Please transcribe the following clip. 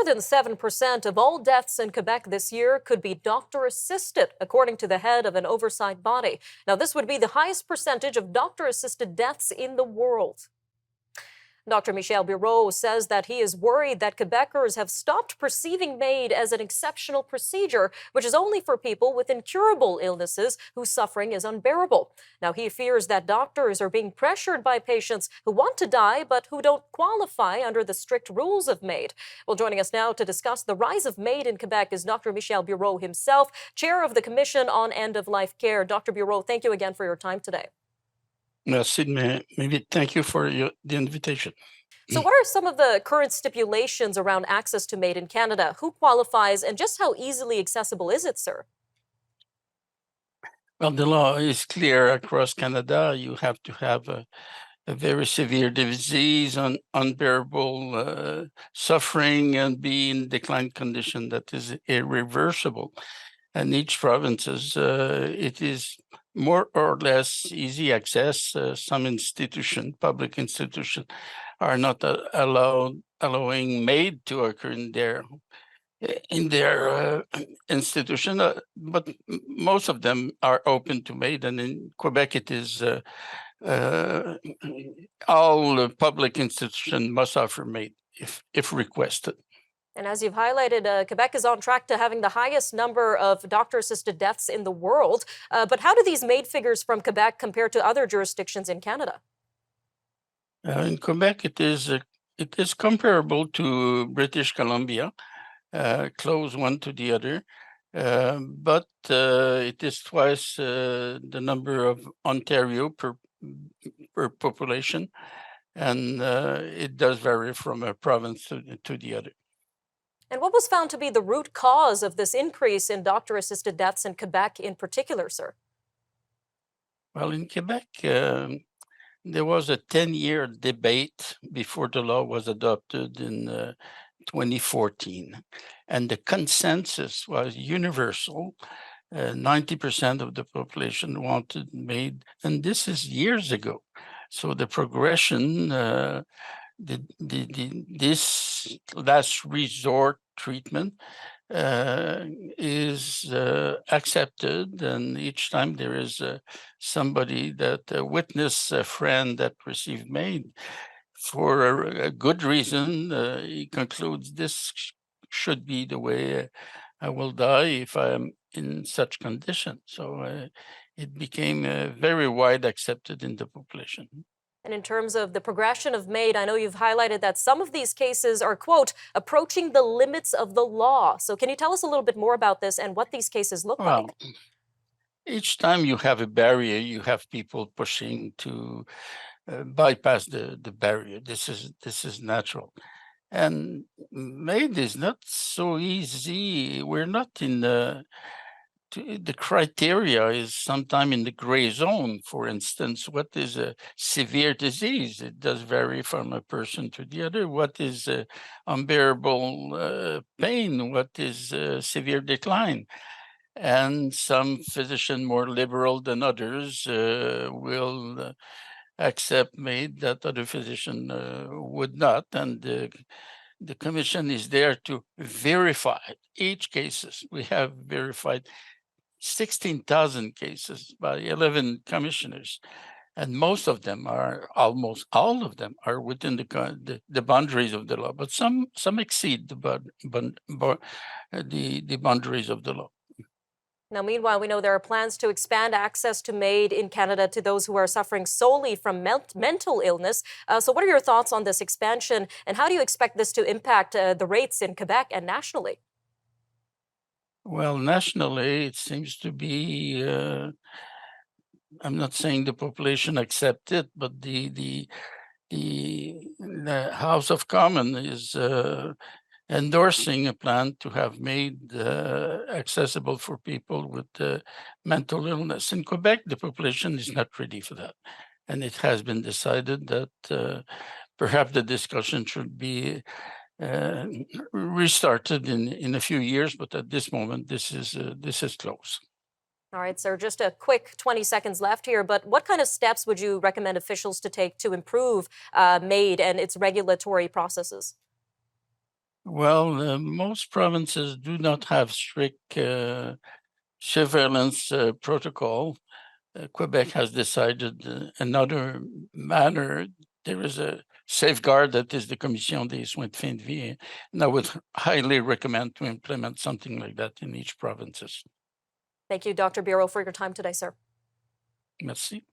more than 7% of all deaths in Quebec this year could be doctor-assisted, according to the head of an oversight body. Now, this would be the highest percentage of doctor-assisted deaths in the world. Dr. Michel says that he is worried that Quebecers have stopped perceiving MAID as an exceptional procedure, which is only for people with incurable illnesses whose suffering is unbearable. Now, he fears that doctors are being pressured by patients who want to die but who don't qualify under the strict rules of MAID. Well, joining us now to discuss the rise of MAID in Quebec is Dr. Michel himself, chair of the Commission on End-of-Life Care. Dr. thank you again for your time today. Merci, maybe thank you for the invitation. So what are some of the current stipulations around access to MAID in Canada? Who qualifies and just how easily accessible is it, sir? Well, the law is clear across Canada. You have to have a very severe disease, unbearable suffering, and be in declined condition that is irreversible. And each province it is more or less easy access. Some public institutions, are not allowing MAID to occur in their institution, but most of them are open to MAID. And in Quebec, it is all public institutions must offer MAID if requested. And as you've highlighted, Quebec is on track to having the highest number of doctor-assisted deaths in the world. But how do these MAID figures from Quebec compare to other jurisdictions in Canada? In Quebec, it is comparable to British Columbia, close one to the other, but it is twice the number of Ontario per population, and it does vary from a province to the other. And what was found to be the root cause of this increase in doctor-assisted deaths in Quebec in particular, sir? Well, in Quebec, there was a 10-year debate before the law was adopted in 2014. And the consensus was universal. 90% of the population wanted MAID, and this is years ago. So the progression, this last resort treatment is accepted, and each time there is somebody that witness a friend that received MAID for a good reason, he concludes this should be the way I will die if I am in such condition. So it became very wide accepted in the population. And in terms of the progression of MAID, I know you've highlighted that some of these cases are, quote, approaching the limits of the law. So can you tell us a little bit more about this and what these cases look like? Each time you have a barrier, you have people pushing to bypass the barrier. This is natural. And MAID is not so easy. We're not in the criteria is sometimes in the gray zone. For instance, what is a severe disease? It does vary from a person to the other. What is unbearable pain? What is severe decline? And some physicians more liberal than others will accept MAID that other physicians would not. And the commission is there to verify each cases. We have verified 16,000 cases by 11 commissioners, and most of them are, almost all of them are within the boundaries of the law, but some exceed the boundaries of the law. Now, meanwhile, we know there are plans to expand access to MAID in Canada to those who are suffering solely from mental illness. So what are your thoughts on this expansion, and how do you expect this to impact the rates in Quebec and nationally? Well, nationally, it seems to be, I'm not saying the population accept it, but the House of Commons is endorsing a plan to have MAID accessible for people with mental illness. In Quebec, the population is not ready for that. And it has been decided that perhaps the discussion should be restarted in a few years, but at this moment, this is close. All right, sir, just a quick 20 seconds left here, but what kind of steps would you recommend officials to take to improve MAID and its regulatory processes? Well, most provinces do not have strict surveillance protocol. Quebec has decided another manner. There is a safeguard that is the Commission des soins de fin de vie, and I would highly recommend to implement something like that in each provinces. Thank you, Dr. Bureau, for your time today, sir. Merci.